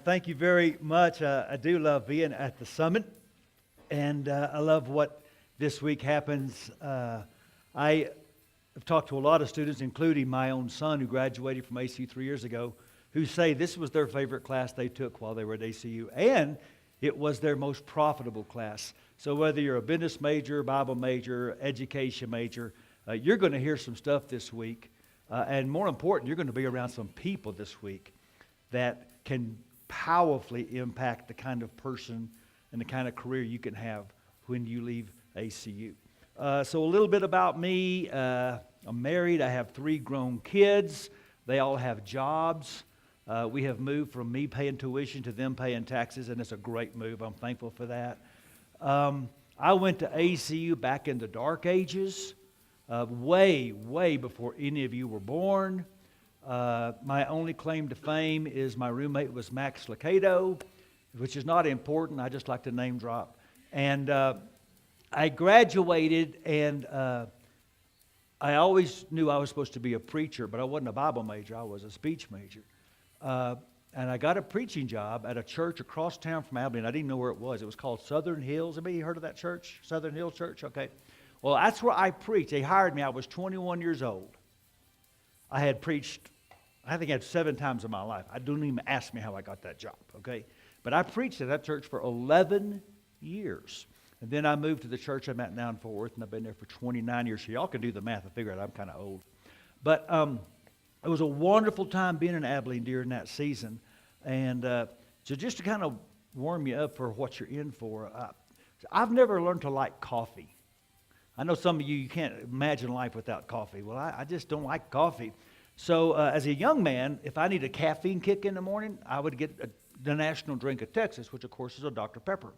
Thank you very much. I do love being at the summit, and I love what this week happens. I have talked to a lot of students, including my own son who graduated from ACU 3 years ago, who say this was their favorite class they took while they were at ACU, and it was their most profitable class. So whether you're a business major, Bible major, education major, you're going to hear some stuff this week. And more important, you're going to be around some people this week that can powerfully impact the kind of person and the kind of career you can have when you leave ACU. So a little bit about me. I'm married. I have 3 grown kids. They all have jobs. We have moved from me paying tuition to them paying taxes, and it's a great move. I'm thankful for that. I went to ACU back in the dark ages, way before any of you were born. My only claim to fame is my roommate was Max Licato, which is not important. I just like to name drop. And I graduated, and I always knew I was supposed to be a preacher, but I wasn't a Bible major. I was a speech major. And I got a preaching job at a church across town from Atchley. I didn't know where it was. It was called Southern Hills. Anybody heard of that church? Southern Hills Church? Okay. Well, that's where I preached. They hired me. I was 21 years old. I had preached, I think I had 7 times in my life. I don't even ask me how I got that job, okay? But I preached at that church for 11 years. And then I moved to the church I'm at now in Fort Worth, and I've been there for 29 years. So y'all can do the math and figure out I'm kind of old. But it was a wonderful time being in Abilene during that season. And so just to kind of warm you up for what you're in for, I've never learned to like coffee. I know some of you can't imagine life without coffee. Well, I just don't like coffee. So as a young man, if I need a caffeine kick in the morning, I would get the national drink of Texas, which of course is a Dr. Pepper.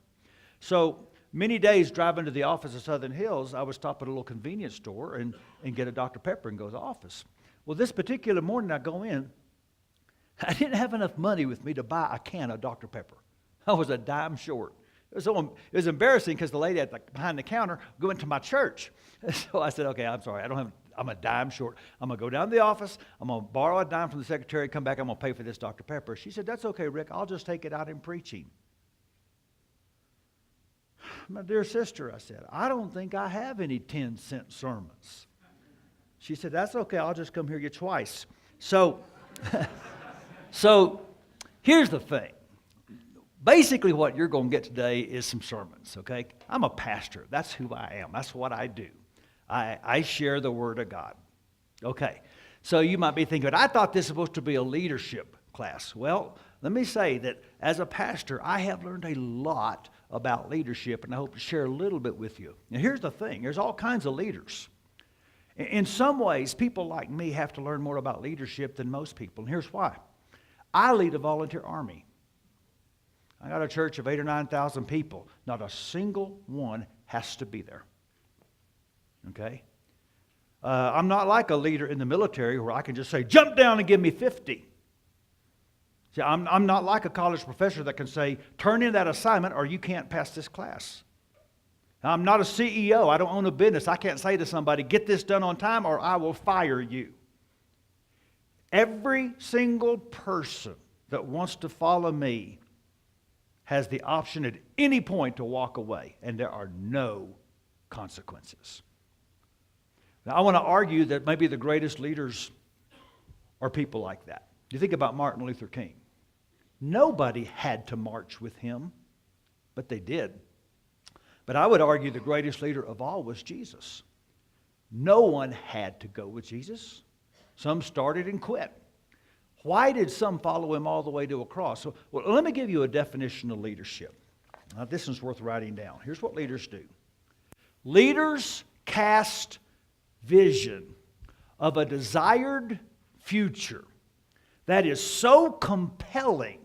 So many days driving to the office of Southern Hills, I would stop at a little convenience store and get a Dr. Pepper and go to the office. Well, this particular morning I go in, I didn't have enough money with me to buy a can of Dr. Pepper. I was a dime short. It was embarrassing because the lady behind the counter went to my church. So I said, okay, I'm sorry, I'm a dime short. I'm going to go down to the office. I'm going to borrow a dime from the secretary, come back, I'm going to pay for this Dr. Pepper. She said, that's okay, Rick, I'll just take it out in preaching. My dear sister, I said, I don't think I have any 10-cent sermons. She said, that's okay, I'll just come hear you twice. So here's the thing. Basically what you're going to get today is some sermons, okay? I'm a pastor. That's who I am. That's what I do. I share the Word of God. Okay, so you might be thinking, I thought this was supposed to be a leadership class. Well, let me say that as a pastor, I have learned a lot about leadership, and I hope to share a little bit with you. Now, here's the thing. There's all kinds of leaders. In some ways, people like me have to learn more about leadership than most people, and here's why. I lead a volunteer army. I got a church of 8,000 or 9,000 people. Not a single one has to be there. Okay? I'm not like a leader in the military where I can just say, jump down and give me 50. See, I'm not like a college professor that can say, turn in that assignment or you can't pass this class. I'm not a CEO. I don't own a business. I can't say to somebody, get this done on time or I will fire you. Every single person that wants to follow me has the option at any point to walk away, and there are no consequences. Now, I want to argue that maybe the greatest leaders are people like that. You think about Martin Luther King. Nobody had to march with him, but they did. But I would argue the greatest leader of all was Jesus. No one had to go with Jesus. Some started and quit. Why did some follow him all the way to a cross? Well, let me give you a definition of leadership. Now, this is worth writing down. Here's what leaders do. Leaders cast vision of a desired future that is so compelling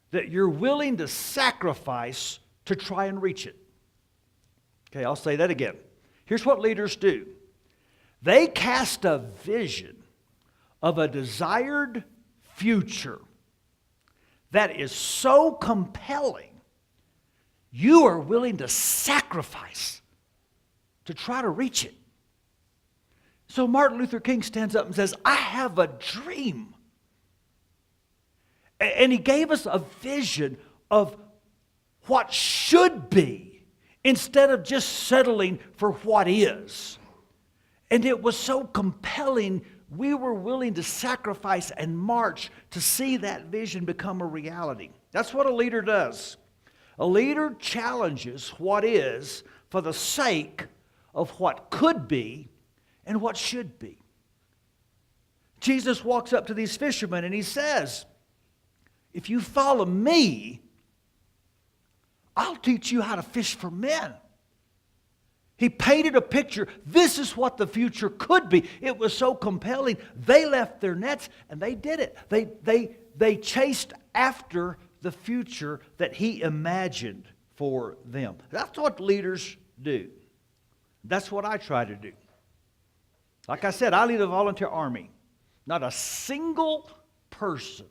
that you're willing to sacrifice to try and reach it. Okay, I'll say that again. Here's what leaders do. They cast a vision of a desired future that is so compelling, you are willing to sacrifice to try to reach it. So Martin Luther King stands up and says, I have a dream. And he gave us a vision of what should be instead of just settling for what is. And it was so compelling, we were willing to sacrifice and march to see that vision become a reality. That's what a leader does. A leader challenges what is for the sake of what could be and what should be. Jesus walks up to these fishermen and he says, if you follow me, I'll teach you how to fish for men. He painted a picture. This is what the future could be. It was so compelling. They left their nets and they did it. They chased after the future that he imagined for them. That's what leaders do. That's what I try to do. Like I said, I lead a volunteer army. Not a single person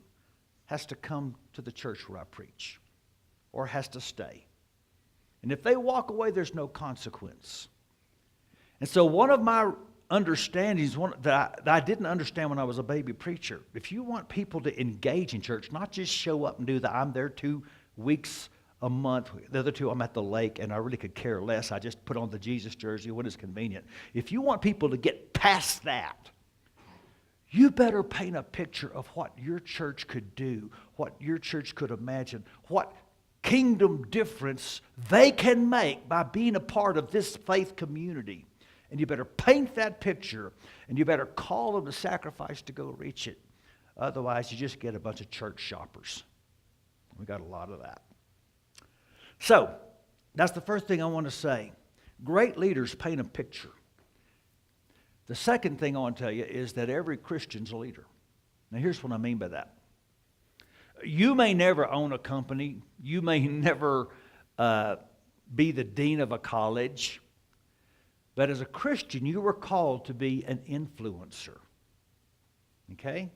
has to come to the church where I preach or has to stay. And if they walk away, there's no consequence. And so one of my understandings that I didn't understand when I was a baby preacher, if you want people to engage in church, not just show up and do the I'm there 2 weeks a month. The other 2, I'm at the lake, and I really could care less. I just put on the Jesus jersey when it's convenient. If you want people to get past that, you better paint a picture of what your church could do, what your church could imagine, what kingdom difference they can make by being a part of this faith community. And you better paint that picture, and you better call them to sacrifice to go reach it. Otherwise, you just get a bunch of church shoppers. We got a lot of that. So, that's the first thing I want to say. Great leaders paint a picture. The second thing I want to tell you is that every Christian's a leader. Now, here's what I mean by that. You may never own a company. You may never be the dean of a college. But as a Christian, you were called to be an influencer. Okay?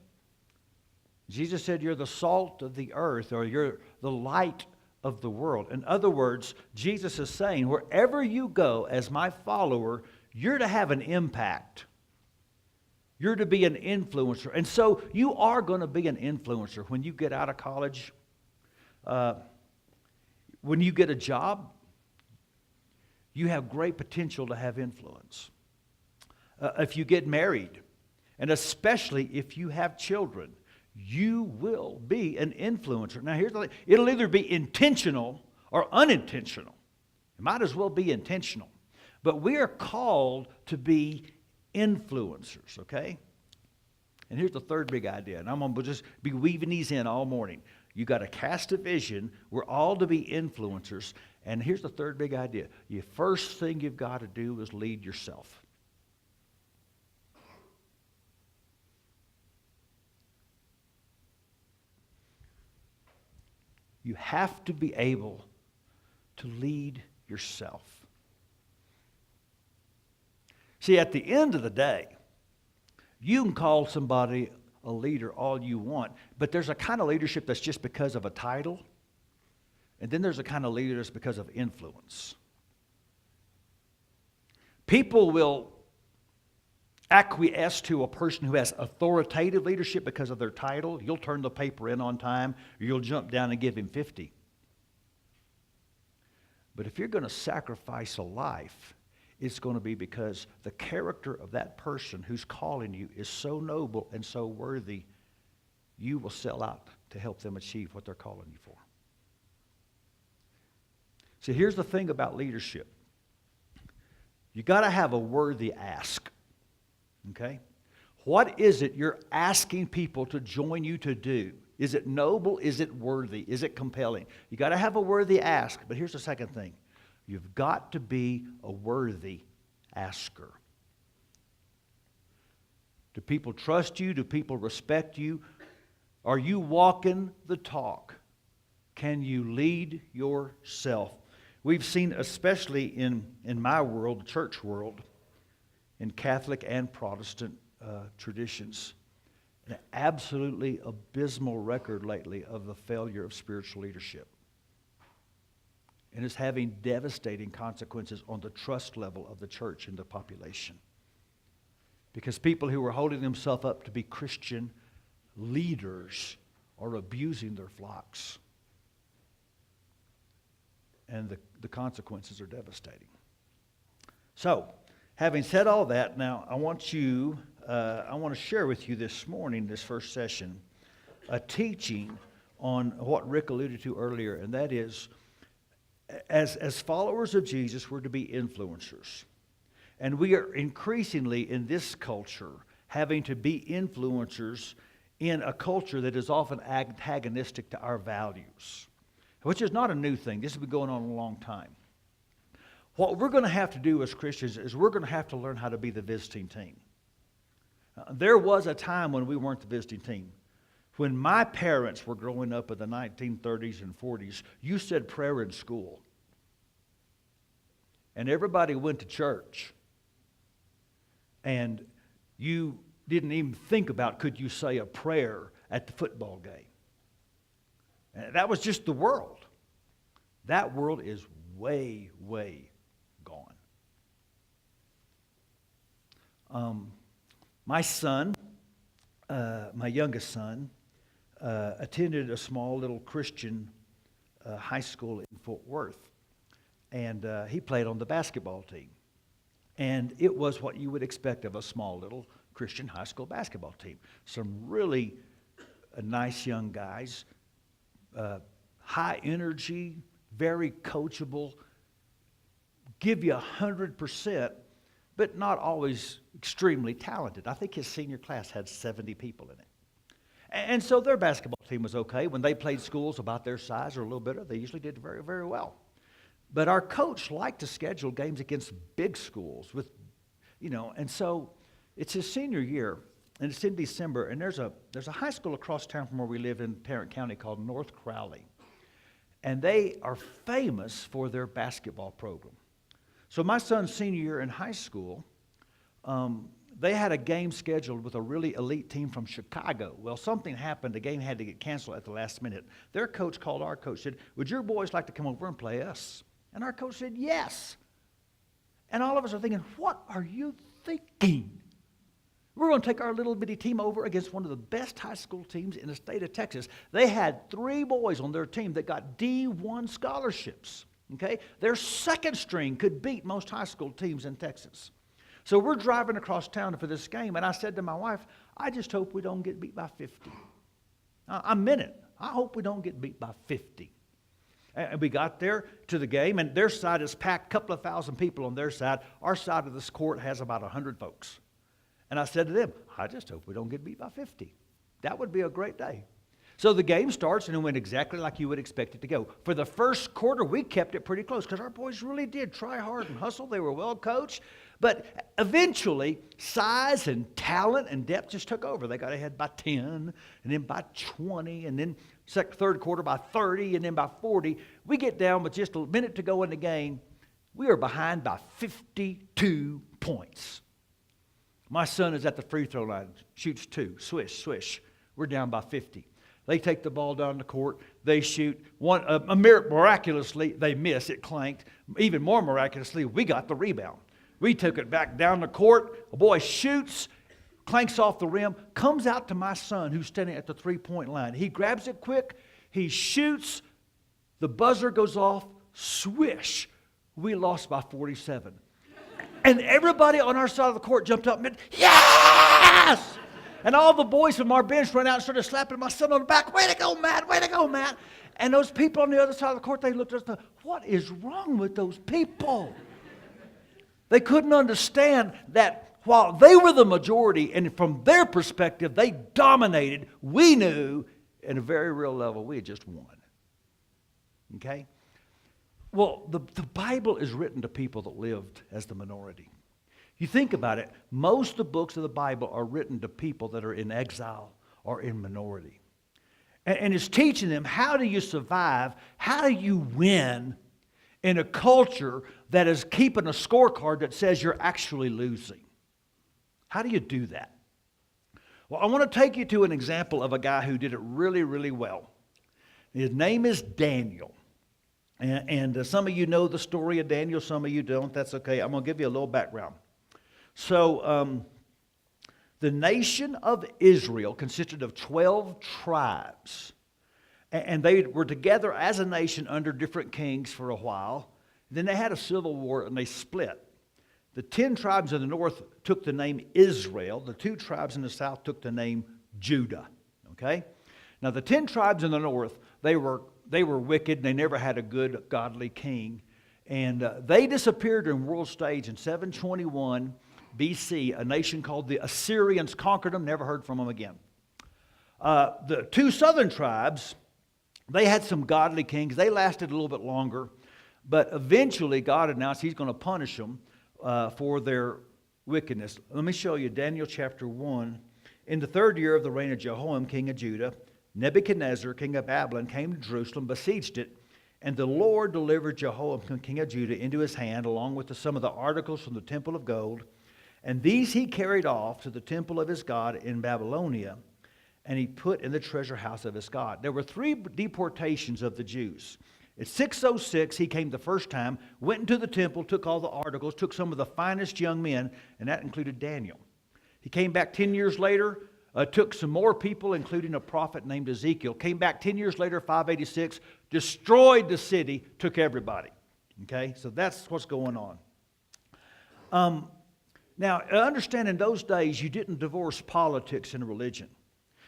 Jesus said you're the salt of the earth, or you're the light of the world. In other words, Jesus is saying, wherever you go as my follower, you're to have an impact. You're to be an influencer. And so you are going to be an influencer when you get out of college. When you get a job, you have great potential to have influence. If you get married, and especially if you have children, you will be an influencer. Now here's the thing. It'll either be intentional or unintentional. It might as well be intentional. But we are called to be influencers, okay? And here's the third big idea, and I'm going to just be weaving these in all morning. You got to cast a vision. We're all to be influencers. And here's the third big idea. The first thing you've got to do is lead yourself. You have to be able to lead yourself. See, at the end of the day, you can call somebody a leader all you want, but there's a kind of leadership that's just because of a title, and then there's a kind of leader that's because of influence. People will acquiesce to a person who has authoritative leadership because of their title. You'll turn the paper in on time, or you'll jump down and give him 50. But if you're going to sacrifice a life, it's going to be because the character of that person who's calling you is so noble and so worthy, you will sell out to help them achieve what they're calling you for. See, here's the thing about leadership. You got to have a worthy ask. Okay? What is it you're asking people to join you to do? Is it noble? Is it worthy? Is it compelling? You got to have a worthy ask. But here's the second thing. You've got to be a worthy asker. Do people trust you? Do people respect you? Are you walking the talk? Can you lead yourself? We've seen, especially in my world, the church world, in Catholic and Protestant traditions, an absolutely abysmal record lately of the failure of spiritual leadership. And it's having devastating consequences on the trust level of the church and the population. Because people who are holding themselves up to be Christian leaders are abusing their flocks. And the consequences are devastating. So, having said all that, now I want to share with you this morning, this first session, a teaching on what Rick alluded to earlier, and that is, as followers of Jesus, we're to be influencers. And we are increasingly in this culture having to be influencers in a culture that is often antagonistic to our values, which is not a new thing. This has been going on a long time. What we're going to have to do as Christians is we're going to have to learn how to be the visiting team. There was a time when we weren't the visiting team. When my parents were growing up in the 1930s and 40s, you said prayer in school. And everybody went to church. And you didn't even think about could you say a prayer at the football game. And that was just the world. That world is way, way gone. My son, my youngest son, attended a small little Christian high school in Fort Worth. And he played on the basketball team. And it was what you would expect of a small little Christian high school basketball team. Some really nice young guys, high energy, very coachable, give you 100%, but not always extremely talented. I think his senior class had 70 people in it. And so their basketball team was okay. When they played schools about their size or a little better, they usually did very, very well. But our coach liked to schedule games against big schools with, and so it's his senior year, and it's in December, and there's a high school across town from where we live in Tarrant County called North Crowley. And they are famous for their basketball program. So my son's senior year in high school, they had a game scheduled with a really elite team from Chicago. Well, something happened. The game had to get canceled at the last minute. Their coach called our coach, said, "Would your boys like to come over and play us?" And our coach said, "Yes." And all of us are thinking, what are you thinking? We're going to take our little bitty team over against one of the best high school teams in the state of Texas. They had 3 boys on their team that got D1 scholarships. Okay? Their second string could beat most high school teams in Texas. So we're driving across town for this game, and I said to my wife, I just hope we don't get beat by 50. I meant it. I hope we don't get beat by 50. And we got there to the game, and their side is packed, a couple of thousand people on their side. Our side of this court has about 100 folks. And I said to them, I just hope we don't get beat by 50. That would be a great day. So the game starts, and it went exactly like you would expect it to go. For the first quarter, we kept it pretty close because our boys really did try hard and hustle. They were well coached. But eventually, size and talent and depth just took over. They got ahead by 10, and then by 20, and then third quarter by 30, and then by 40. We get down with just a minute to go in the game. We are behind by 52 points. My son is at the free throw line, shoots 2, swish, swish. We're down by 50. They take the ball down the court. They shoot. Miraculously, they miss. It clanked. Even more miraculously, we got the rebound. We took it back down the court. A boy shoots, clanks off the rim, comes out to my son who's standing at the three-point line. He grabs it quick. He shoots. The buzzer goes off. Swish. We lost by 47. And everybody on our side of the court jumped up and went, yes! And all the boys from our bench ran out and started slapping my son on the back. Way to go, Matt! Way to go, Matt! And those people on the other side of the court, they looked at us and thought, what is wrong with those people? They couldn't understand that while they were the majority, and from their perspective, they dominated, we knew at a very real level we had just won. Okay? Well, the Bible is written to people that lived as the minority. You think about it, most of the books of the Bible are written to people that are in exile or in minority. And it's teaching them, how do you survive? How do you win in a culture that is keeping a scorecard that says you're actually losing? How do you do that? Well, I want to take you to an example of a guy who did it really, really well. His name is Daniel. And some of you know the story of Daniel, some of you don't. That's okay. I'm going to give you a little background. So The nation of Israel consisted of 12 tribes. And they were together as a nation under different kings for a while. Then they had a civil war and they split. The 10 tribes in the north took the name Israel. The 2 tribes in the south took the name Judah. Okay? Now the 10 tribes in the north, they were wicked. They never had a good, godly king. And they disappeared in world stage in 721 BC. A nation called the Assyrians conquered them, never heard from them again. The 2 southern tribes, they had some godly kings. They lasted a little bit longer. But eventually God announced He's going to punish them for their wickedness. Let me show you Daniel chapter 1. In the 3rd year of the reign of Jehoram, king of Judah, Nebuchadnezzar, king of Babylon, came to Jerusalem, besieged it, and the Lord delivered Jehoram, king of Judah, into his hand, along with some of the articles from the temple of gold. And these he carried off to the temple of his God in Babylonia, and he put in the treasure house of his God. There were 3 deportations of the Jews. At 606, he came the first time, went into the temple, took all the articles, took some of the finest young men, and that included Daniel. He came back 10 years later, took some more people, including a prophet named Ezekiel. Came back 10 years later, 586, destroyed the city, took everybody. Okay, so that's what's going on. Now, understand in those days, you didn't divorce politics and religion.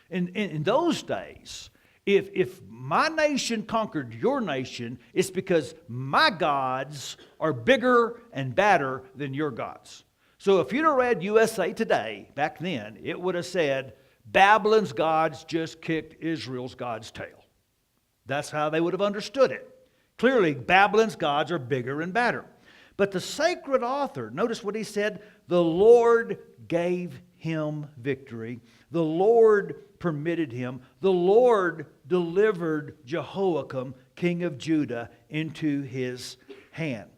In those days, if my nation conquered your nation, it's because my gods are bigger and badder than your gods. So if you'd have read USA Today back then, it would have said, Babylon's gods just kicked Israel's God's tail. That's how they would have understood it. Clearly, Babylon's gods are bigger and badder. But the sacred author, notice what he said, the Lord gave him victory. The Lord permitted him. The Lord delivered Jehoiakim, king of Judah, into his hand.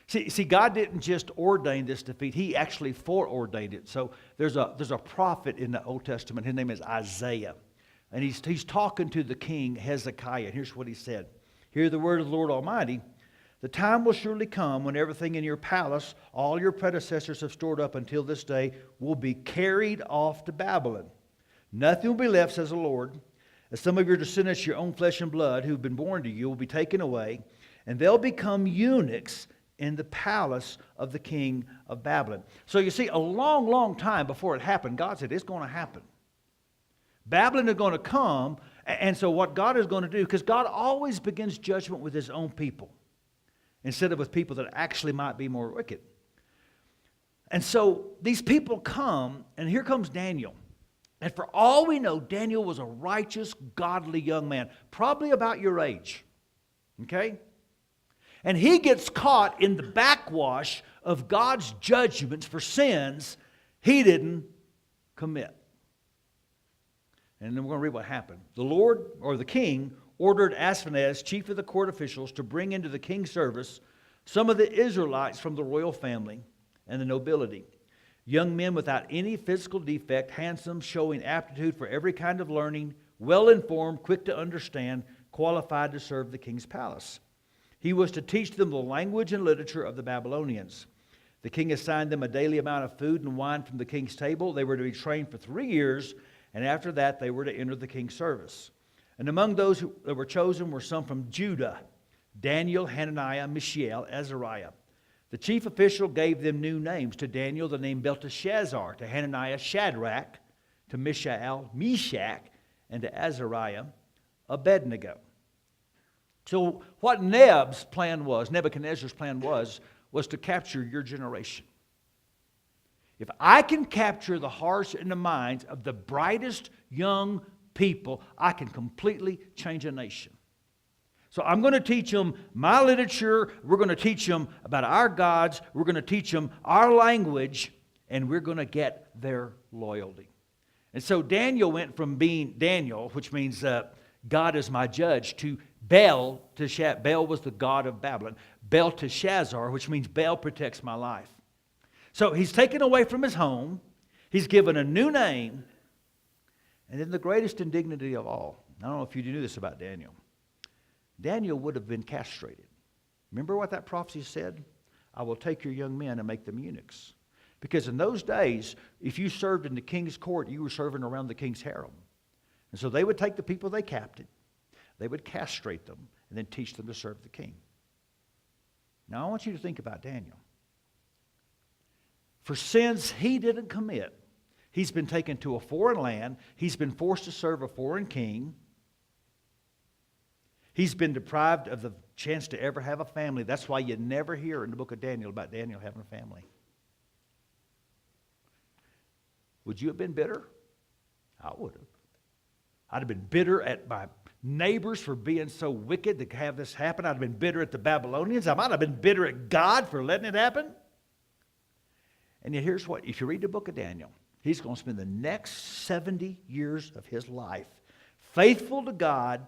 See, God didn't just ordain this defeat. He actually foreordained it. So there's a prophet in the Old Testament. His name is Isaiah. And he's talking to the king Hezekiah. And here's what he said. Hear the word of the Lord Almighty. The time will surely come when everything in your palace, all your predecessors have stored up until this day, will be carried off to Babylon. Nothing will be left, says the Lord. As some of your descendants, your own flesh and blood, who've been born to you, will be taken away, and they'll become eunuchs in the palace of the king of Babylon. So you see, a long, long time before it happened, God said it's going to happen. Babylon is going to come, and so what God is going to do, because God always begins judgment with his own people, instead of with people that actually might be more wicked. And so these people come, and here comes Daniel. And for all we know, Daniel was a righteous, godly young man, probably about your age. Okay? And he gets caught in the backwash of God's judgments for sins he didn't commit. And then we're going to read what happened. The Lord, or the king, ordered Ashpenaz, chief of the court officials, to bring into the king's service some of the Israelites from the royal family and the nobility. Young men without any physical defect, handsome, showing aptitude for every kind of learning, well-informed, quick to understand, qualified to serve the king's palace. He was to teach them the language and literature of the Babylonians. The king assigned them a daily amount of food and wine from the king's table. They were to be trained for 3 years, and after that they were to enter the king's service. And among those that were chosen were some from Judah: Daniel, Hananiah, Mishael, Azariah. The chief official gave them new names. To Daniel the name Belteshazzar, to Hananiah Shadrach, to Mishael Meshach, and to Azariah Abednego. So what Nebuchadnezzar's plan was to capture your generation. If I can capture the hearts and the minds of the brightest young people, I can completely change a nation. So I'm going to teach them my literature. We're going to teach them about our gods. We're going to teach them our language, and we're going to get their loyalty. And so Daniel went from being Daniel, which means God is my judge, to Belteshazzar. Bel was the god of Babylon. Belteshazzar, which means Bel protects my life. So he's taken away from his home. He's given a new name. And then the greatest indignity of all, I don't know if you knew this about Daniel. Daniel would have been castrated. Remember what that prophecy said? I will take your young men and make them eunuchs. Because in those days, if you served in the king's court, you were serving around the king's harem. And so they would take the people they captured, they would castrate them, and then teach them to serve the king. Now I want you to think about Daniel. For sins he didn't commit, he's been taken to a foreign land. He's been forced to serve a foreign king. He's been deprived of the chance to ever have a family. That's why you never hear in the book of Daniel about Daniel having a family. Would you have been bitter? I would have. I'd have been bitter at my neighbors for being so wicked to have this happen. I'd have been bitter at the Babylonians. I might have been bitter at God for letting it happen. And yet here's what, if you read the book of Daniel, he's going to spend the next 70 years of his life faithful to God,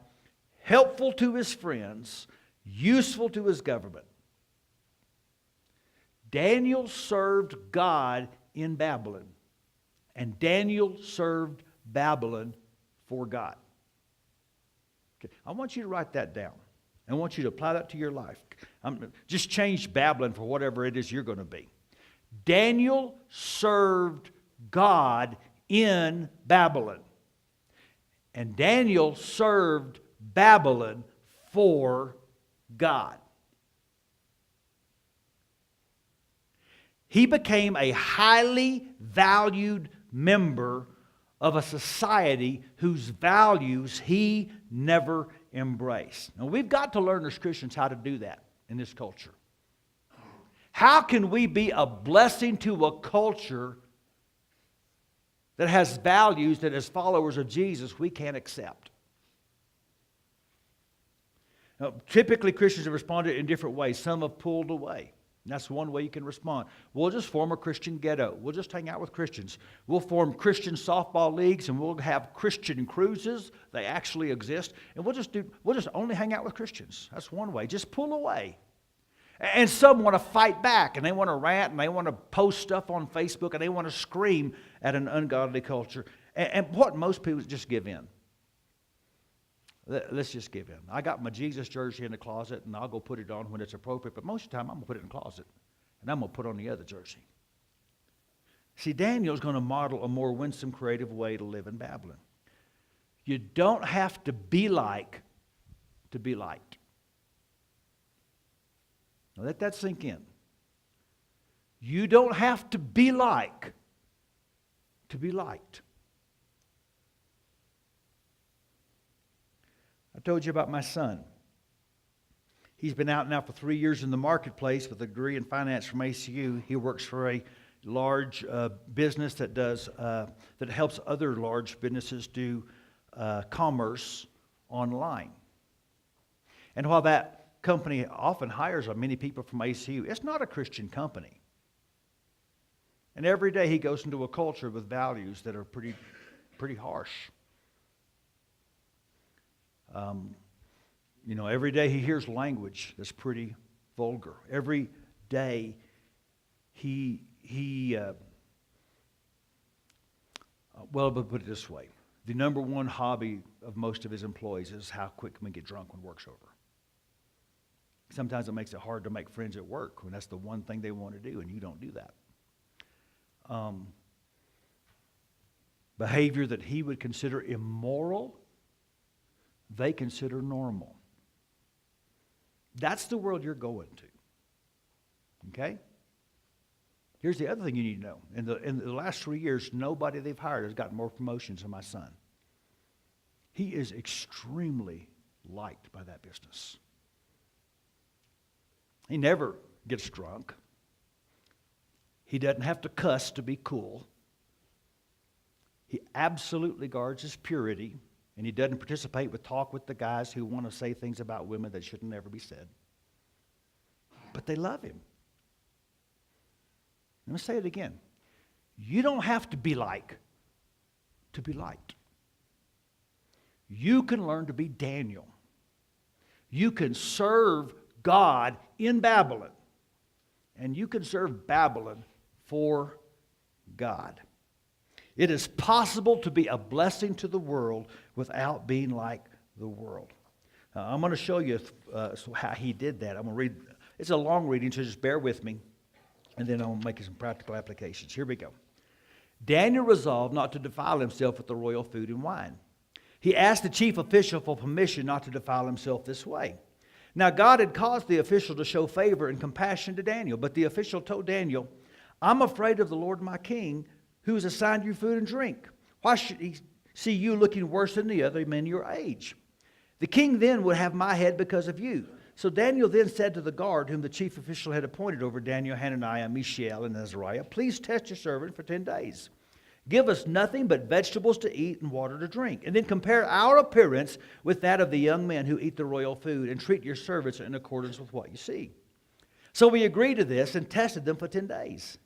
helpful to his friends, useful to his government. Daniel served God in Babylon, and Daniel served Babylon for God. Okay. I want you to write that down. I want you to apply that to your life. Just change Babylon for whatever it is you're going to be. Daniel served God in Babylon. And Daniel served Babylon for God. He became a highly valued member of a society whose values he never embraced. Now, we've got to learn as Christians how to do that in this culture. How can we be a blessing to a culture that has values that as followers of Jesus we can't accept? Now, typically Christians have responded in different ways. Some have pulled away. And that's one way you can respond. We'll just form a Christian ghetto. We'll just hang out with Christians. We'll form Christian softball leagues, and we'll have Christian cruises. They actually exist. And we'll just only hang out with Christians. That's one way. Just pull away. And some want to fight back, and they want to rant, and they want to post stuff on Facebook, and they want to scream at an ungodly culture. And what most people just give in. Let's just give in. I got my Jesus jersey in the closet, and I'll go put it on when it's appropriate. But most of the time, I'm going to put it in the closet, and I'm going to put on the other jersey. See, Daniel's going to model a more winsome, creative way to live in Babylon. You don't have to be like to be liked. Now, let that sink in. You don't have to be like to be liked. I told you about my son. He's been out now for 3 years in the marketplace with a degree in finance from ACU. He works for a large business that helps other large businesses do commerce online. And while that company often hires many people from ACU, it's not a Christian company. And every day he goes into a culture with values that are pretty harsh. Every day he hears language that's pretty vulgar. Every day well, but put it this way. The number one hobby of most of his employees is how quick can we get drunk when work's over. Sometimes it makes it hard to make friends at work when that's the one thing they want to do, and you don't do that. Behavior that he would consider immoral, they consider normal. That's the world you're going to. Okay? Here's the other thing you need to know. In the last 3 years, nobody they've hired has gotten more promotions than my son. He is extremely liked by that business. He never gets drunk. He doesn't have to cuss to be cool. He absolutely guards his purity. And he doesn't participate with the guys who want to say things about women that shouldn't ever be said. But they love him. Let me say it again. You don't have to be like to be liked. You can learn to be Daniel. You can serve God in Babylon. And you can serve Babylon for God. It is possible to be a blessing to the world without being like the world. I'm going to show you how he did that. I'm going to read. It's a long reading, so just bear with me. and then I'll make some practical applications. Here we go. Daniel resolved not to defile himself with the royal food and wine. He asked the chief official for permission not to defile himself this way. Now God had caused the official to show favor and compassion to Daniel, but the official told Daniel, I'm afraid of the Lord my king, who has assigned you food and drink. Why should he see you looking worse than the other men your age? The king then would have my head because of you. So Daniel then said to the guard, whom the chief official had appointed over Daniel, Hananiah, Mishael, and Azariah, please test your servant for 10 days. Give us nothing but vegetables to eat and water to drink. And then compare our appearance with that of the young men who eat the royal food, and treat your servants in accordance with what you see. So we agreed to this and tested them for 10 days.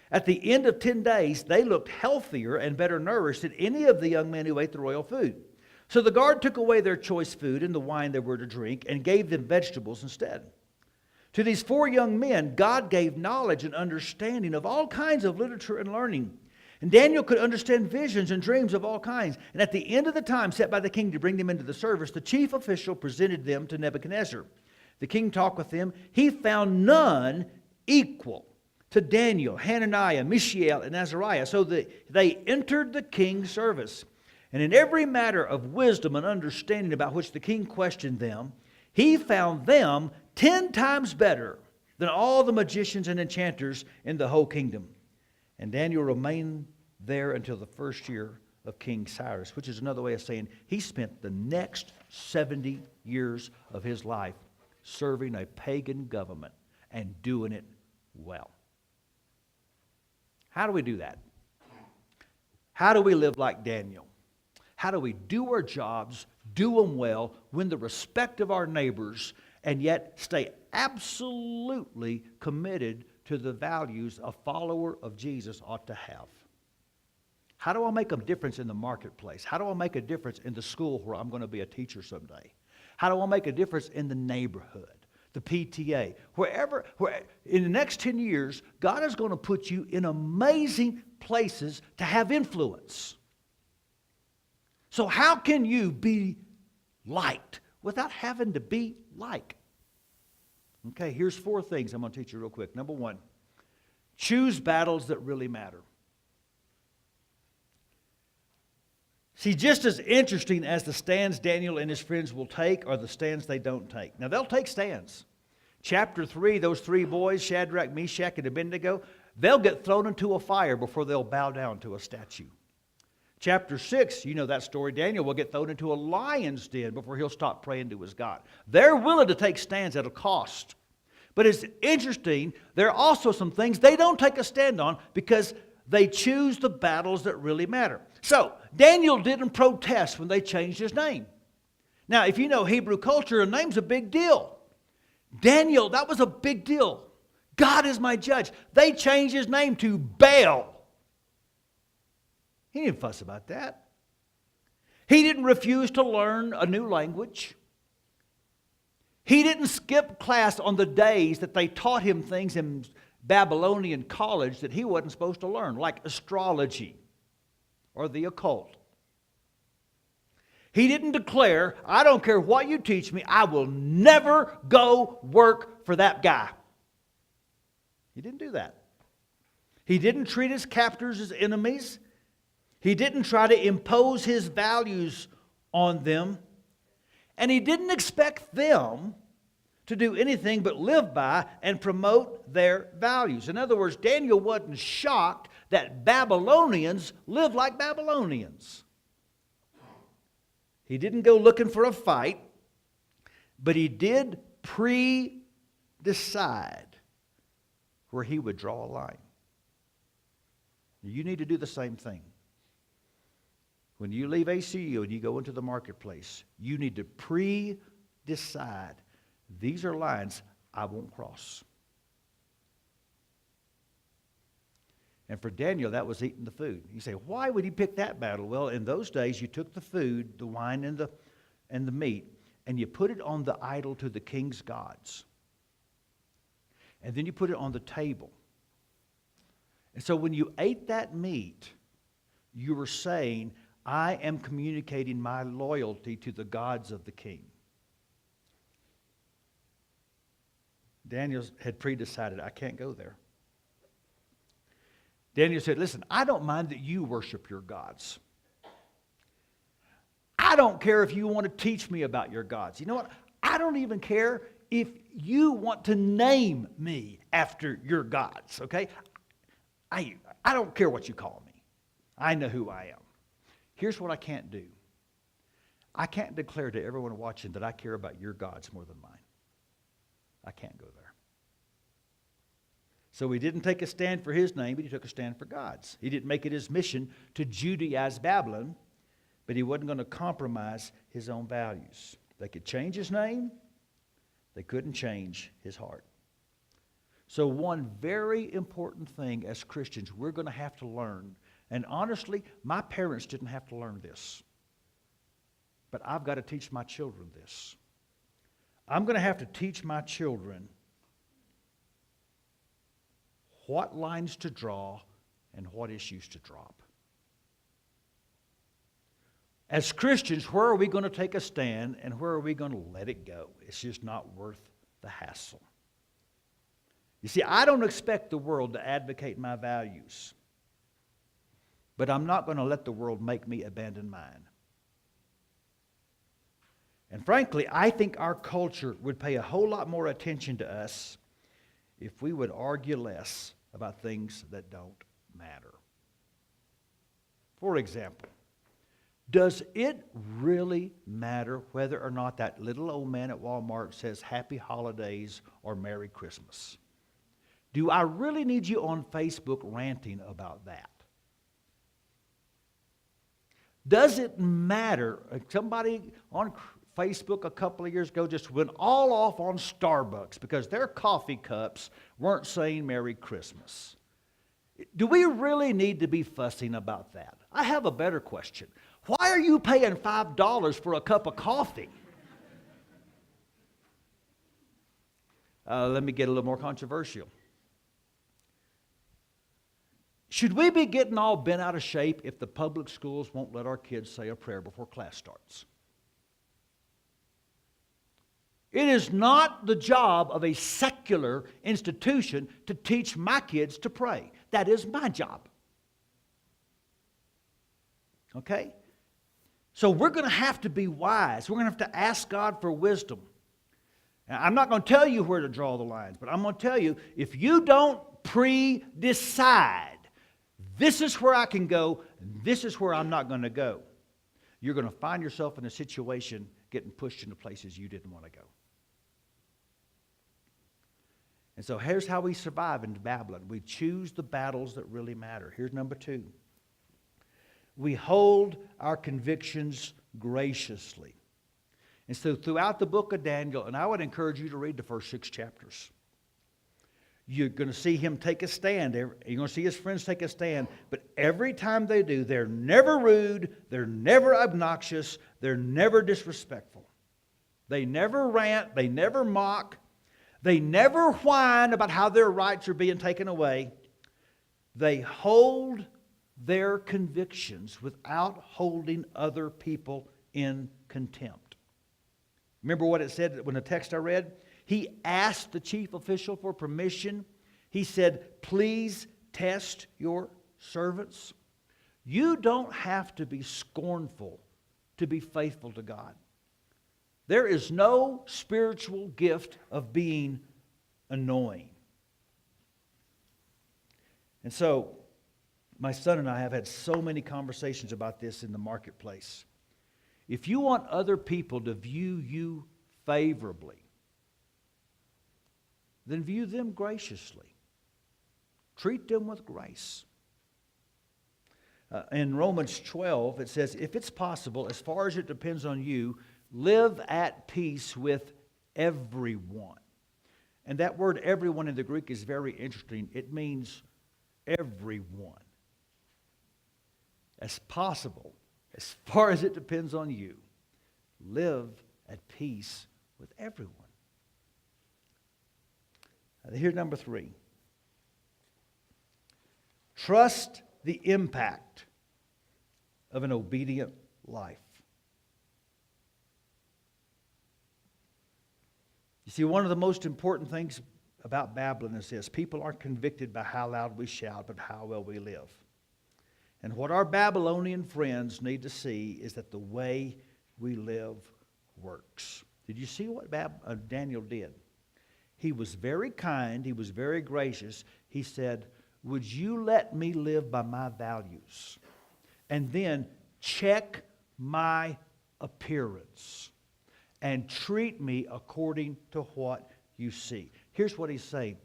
At the end of 10 days, they looked healthier and better nourished than any of the young men who ate the royal food. So the guard took away their choice food and the wine they were to drink and gave them vegetables instead. To these 4 young men, God gave knowledge and understanding of all kinds of literature and learning. And Daniel could understand visions and dreams of all kinds. And at the end of the time set by the king to bring them into the service, the chief official presented them to Nebuchadnezzar. The king talked with them. He found none equal to Daniel, Hananiah, Mishael, and Azariah. So they entered the king's service. And in every matter of wisdom and understanding about which the king questioned them, he found them 10 times better than all the magicians and enchanters in the whole kingdom. And Daniel remained there until the first year of King Cyrus, which is another way of saying he spent the next 70 years of his life serving a pagan government and doing it well. How do we do that? How do we live like Daniel? How do we do our jobs, do them well, win the respect of our neighbors, and yet stay absolutely committed to the values a follower of Jesus ought to have? How do I make a difference in the marketplace? How do I make a difference in the school where I'm going to be a teacher someday? How do I make a difference in the neighborhood, the PTA? Where in the next 10 years, God is going to put you in amazing places to have influence. So how can you be liked without having to be like? Okay, here's 4 things I'm going to teach you real quick. Number 1, choose battles that really matter. See, just as interesting as the stands Daniel and his friends will take are the stands they don't take. Now, they'll take stands. Chapter 3, those 3 boys, Shadrach, Meshach, and Abednego, they'll get thrown into a fire before they'll bow down to a statue. Chapter 6, you know that story. Daniel will get thrown into a lion's den before he'll stop praying to his God. They're willing to take stands at a cost. But it's interesting, there are also some things they don't take a stand on because they choose the battles that really matter. So, Daniel didn't protest when they changed his name. Now, if you know Hebrew culture, a name's a big deal. Daniel, that was a big deal. God is my judge. They changed his name to Baal. He didn't fuss about that. He didn't refuse to learn a new language. He didn't skip class on the days that they taught him things in Babylonian college that he wasn't supposed to learn, like astrology or the occult. He didn't declare, I don't care what you teach me, I will never go work for that guy. He didn't do that. He didn't treat his captors as enemies. He didn't try to impose his values on them. And he didn't expect them to do anything but live by and promote their values. In other words, Daniel wasn't shocked that Babylonians live like Babylonians. He didn't go looking for a fight, but he did pre-decide where he would draw a line. You need to do the same thing. When you leave ACU and you go into the marketplace, you need to pre-decide, these are lines I won't cross. And for Daniel, that was eating the food. You say, why would he pick that battle? Well, in those days, you took the food, the wine and the meat, and you put it on the idol to the king's gods. And then you put it on the table. And so when you ate that meat, you were saying, I am communicating my loyalty to the gods of the king. Daniel had pre-decided, I can't go there. Daniel said, listen, I don't mind that you worship your gods. I don't care if you want to teach me about your gods. You know what? I don't even care if you want to name me after your gods, okay? I don't care what you call me. I know who I am. Here's what I can't do. I can't declare to everyone watching that I care about your gods more than mine. I can't go there. So he didn't take a stand for his name, but he took a stand for God's. He didn't make it his mission to Judaize Babylon, but he wasn't going to compromise his own values. They could change his name. They couldn't change his heart. So one very important thing as Christians we're going to have to learn, and honestly, my parents didn't have to learn this, but I've got to teach my children this. I'm going to have to teach my children what lines to draw and what issues to drop. As Christians, where are we going to take a stand and where are we going to let it go? It's just not worth the hassle. You see, I don't expect the world to advocate my values, but I'm not going to let the world make me abandon mine. And frankly, I think our culture would pay a whole lot more attention to us if we would argue less about things that don't matter. For example, does it really matter whether or not that little old man at Walmart says Happy Holidays or Merry Christmas? Do I really need you on Facebook ranting about that? Does it matter? Somebody on Facebook a couple of years ago just went all off on Starbucks because their coffee cups weren't saying Merry Christmas. Do we really need to be fussing about that? I have a better question. Why are you paying $5 for a cup of coffee? Let me get a little more controversial. Should we be getting all bent out of shape if the public schools won't let our kids say a prayer before class starts? It is not the job of a secular institution to teach my kids to pray. That is my job. Okay? So we're going to have to be wise. We're going to have to ask God for wisdom. Now, I'm not going to tell you where to draw the lines, but I'm going to tell you, if you don't pre-decide, this is where I can go, this is where I'm not going to go, you're going to find yourself in a situation getting pushed into places you didn't want to go. And so here's how we survive in Babylon. We choose the battles that really matter. Here's number 2. We hold our convictions graciously. And so throughout the book of Daniel, and I would encourage you to read the first 6 chapters, you're going to see him take a stand. You're going to see his friends take a stand. But every time they do, they're never rude, they're never obnoxious, they're never disrespectful. They never rant, they never mock, they never whine about how their rights are being taken away. They hold their convictions without holding other people in contempt. Remember what it said when the text I read? He asked the chief official for permission. He said, please test your servants. You don't have to be scornful to be faithful to God. There is no spiritual gift of being annoying. And so, my son and I have had so many conversations about this in the marketplace. If you want other people to view you favorably, then view them graciously. Treat them with grace. In Romans 12, it says, if it's possible, as far as it depends on you, live at peace with everyone. And that word everyone in the Greek is very interesting. It means everyone. As possible, as far as it depends on you, live at peace with everyone. Here's number 3. Trust the impact of an obedient life. You see, one of the most important things about Babylon is this: people aren't convicted by how loud we shout, but how well we live. And what our Babylonian friends need to see is that the way we live works. Did you see what Daniel did? He was very kind. He was very gracious. He said, would you let me live by my values? And then check my appearance and treat me according to what you see. Here's what he's saying.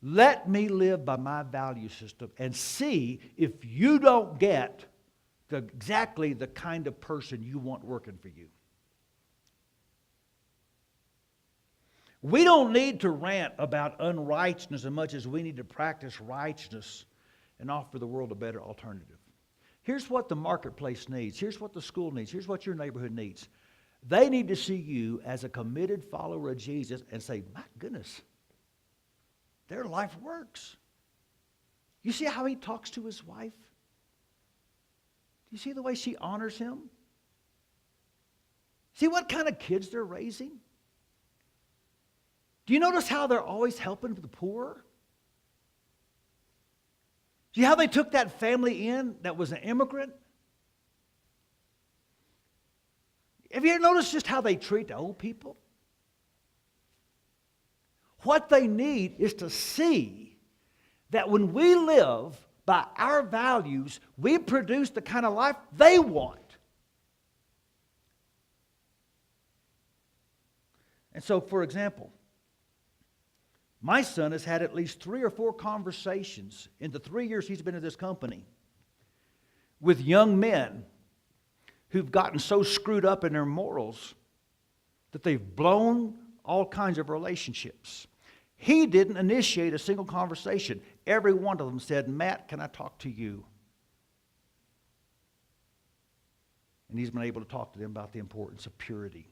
Let me live by my value system and see if you don't get exactly the kind of person you want working for you. We don't need to rant about unrighteousness as much as we need to practice righteousness and offer the world a better alternative. Here's what the marketplace needs. Here's what the school needs. Here's what your neighborhood needs. They need to see you as a committed follower of Jesus and say, my goodness, their life works. You see how he talks to his wife? Do you see the way she honors him? See what kind of kids they're raising? Do you notice how they're always helping the poor? See how they took that family in that was an immigrant? Have you ever noticed just how they treat the old people? What they need is to see that when we live by our values, we produce the kind of life they want. And so, for example, my son has had at least 3 or 4 conversations in the 3 years he's been at this company with young men who've gotten so screwed up in their morals that they've blown all kinds of relationships. He didn't initiate a single conversation. Every one of them said, Matt, can I talk to you? And he's been able to talk to them about the importance of purity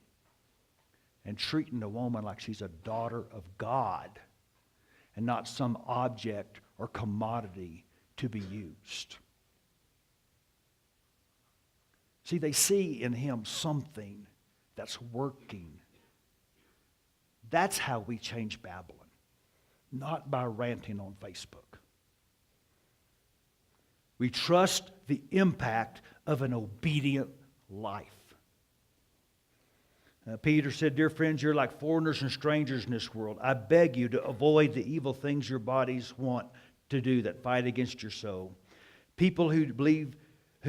and treating a woman like she's a daughter of God and not some object or commodity to be used. See, they see in him something that's working. That's how we change Babylon, not by ranting on Facebook. We trust the impact of an obedient life. Peter said, dear friends, you're like foreigners and strangers in this world. I beg you to avoid the evil things your bodies want to do that fight against your soul. People who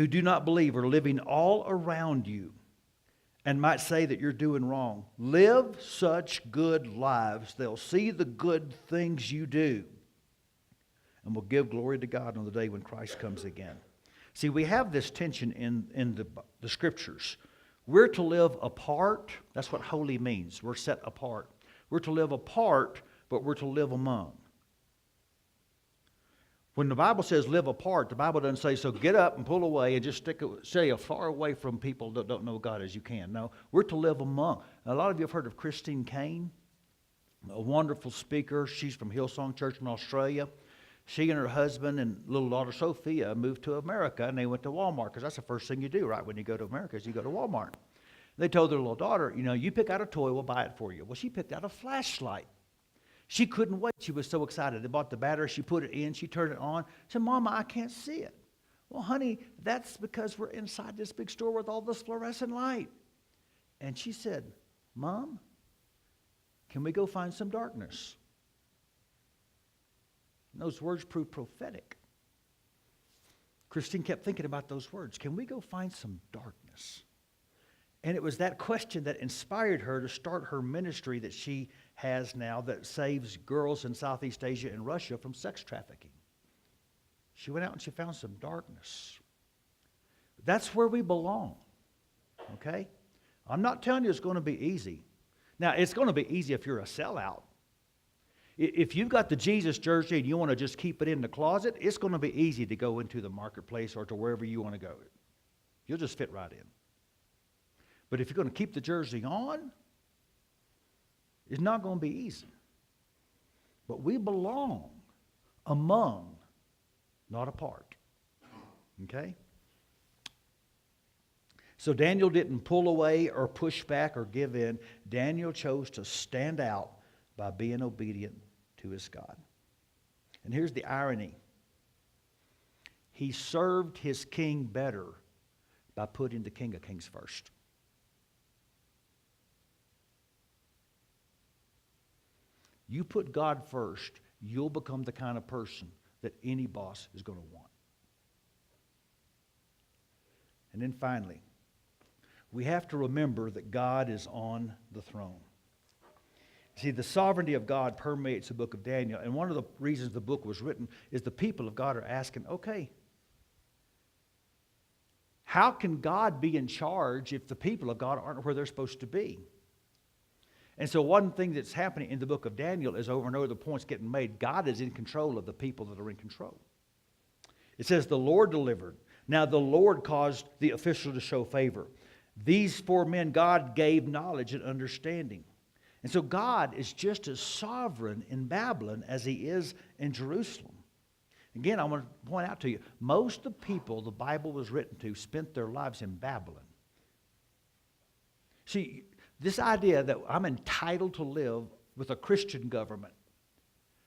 do not believe are living all around you and might say that you're doing wrong. Live such good lives, they'll see the good things you do and will give glory to God on the day when Christ comes again. See, we have this tension in the Scriptures. We're to live apart. That's what holy means. We're set apart. We're to live apart, but we're to live among. When the Bible says live apart, the Bible doesn't say, so get up and pull away and just stay as far away from people that don't know God as you can. No, we're to live among. Now, a lot of you have heard of Christine Caine, a wonderful speaker. She's from Hillsong Church in Australia. She and her husband and little daughter Sophia moved to America, and they went to Walmart, because that's the first thing you do, right, when you go to America, is you go to Walmart. They told their little daughter, you pick out a toy, we'll buy it for you. Well, she picked out a flashlight. She couldn't wait. She was so excited. They bought the battery. She put it in. She turned it on. She said, Mama, I can't see it. Well, honey, that's because we're inside this big store with all this fluorescent light. And she said, Mom, can we go find some darkness? And those words proved prophetic. Christine kept thinking about those words. Can we go find some darkness? And it was that question that inspired her to start her ministry that she has now that saves girls in Southeast Asia and Russia from sex trafficking. She went out and she found some darkness. That's where we belong, okay? I'm not telling you it's going to be easy. Now, it's going to be easy if you're a sellout. If you've got the Jesus jersey and you want to just keep it in the closet, it's going to be easy to go into the marketplace or to wherever you want to go. You'll just fit right in. But if you're going to keep the jersey on, it's not going to be easy. But we belong among, not apart. Okay? So Daniel didn't pull away or push back or give in. Daniel chose to stand out by being obedient to to his God. And here's the irony. He served his king better by putting the King of Kings first. You put God first, you'll become the kind of person that any boss is going to want. And then finally, we have to remember that God is on the throne. See, the sovereignty of God permeates the book of Daniel, and one of the reasons the book was written is the people of God are asking, okay, how can God be in charge if the people of God aren't where they're supposed to be? And so one thing that's happening in the book of Daniel is over and over the points getting made. God is in control of the people that are in control. It says the Lord delivered. Now the Lord caused the official to show favor. These 4 men God gave knowledge and understanding. And so God is just as sovereign in Babylon as he is in Jerusalem. Again, I want to point out to you, most of the people the Bible was written to spent their lives in Babylon. See, this idea that I'm entitled to live with a Christian government,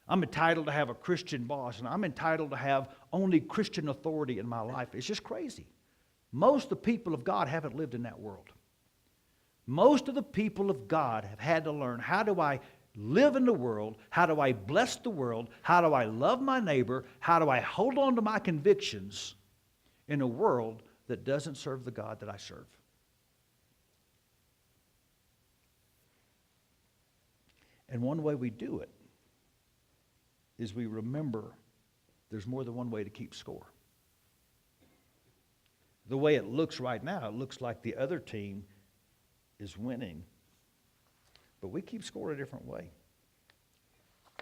I'm entitled to have a Christian boss, and I'm entitled to have only Christian authority in my life, it's just crazy. Most of the people of God haven't lived in that world. Most of the people of God have had to learn, how do I live in the world? How do I bless the world? How do I love my neighbor? How do I hold on to my convictions in a world that doesn't serve the God that I serve? And one way we do it is we remember there's more than one way to keep score. The way it looks right now, it looks like the other team is winning. But we keep score a different way.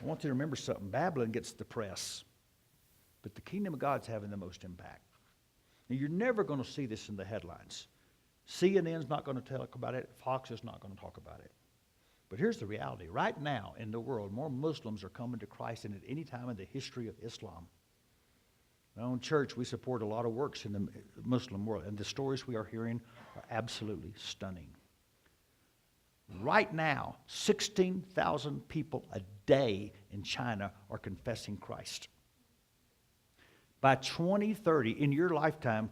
I want you to remember something. Babylon gets the press, but the kingdom of God's having the most impact. Now, you're never going to see this in the headlines. CNN's not going to talk about it. Fox is not going to talk about it. But here's the reality. Right now in the world, more Muslims are coming to Christ than at any time in the history of Islam. In our own church, we support a lot of works in the Muslim world, and the stories we are hearing are absolutely stunning. Right now, 16,000 people a day in China are confessing Christ. By 2030, in your lifetime,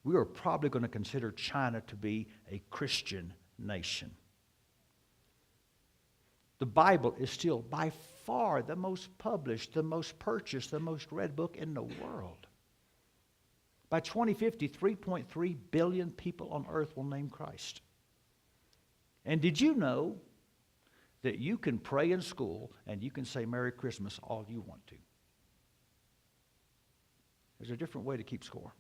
we are probably going to consider China to be a Christian nation. The Bible is still by far the most published, the most purchased, the most read book in the world. By 2050, 3.3 billion people on earth will name Christ. And did you know that you can pray in school and you can say Merry Christmas all you want to? There's a different way to keep score.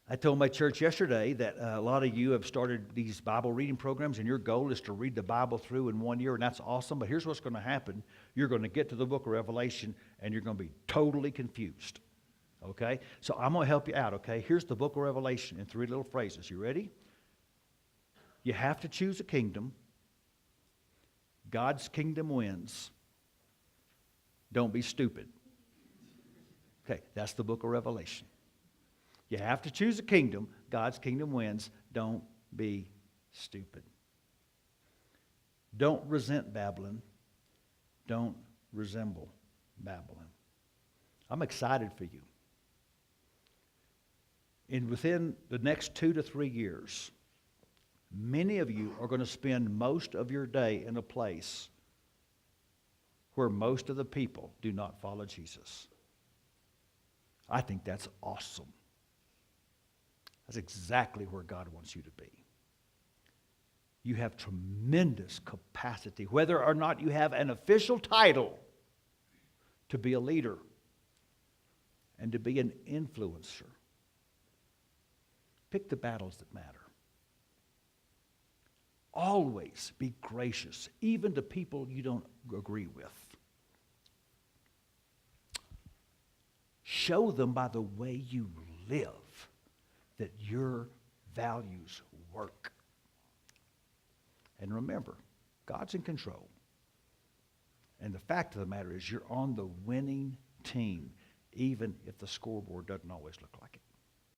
I told my church yesterday that a lot of you have started these Bible reading programs, and your goal is to read the Bible through in 1 year, and that's awesome. But here's what's going to happen. You're going to get to the book of Revelation, and you're going to be totally confused. Okay? So I'm going to help you out, okay? Here's the book of Revelation in 3 little phrases. You ready? You have to choose a kingdom. God's kingdom wins. Don't be stupid. Okay, that's the book of Revelation. You have to choose a kingdom. God's kingdom wins. Don't be stupid. Don't resent Babylon. Don't resemble Babylon. I'm excited for you. And within the next 2 to 3 years, many of you are going to spend most of your day in a place where most of the people do not follow Jesus. I think that's awesome. That's exactly where God wants you to be. You have tremendous capacity, whether or not you have an official title, to be a leader and to be an influencer. Pick the battles that matter. Always be gracious, even to people you don't agree with. Show them by the way you live that your values work. And remember, God's in control. And the fact of the matter is you're on the winning team, even if the scoreboard doesn't always look like it.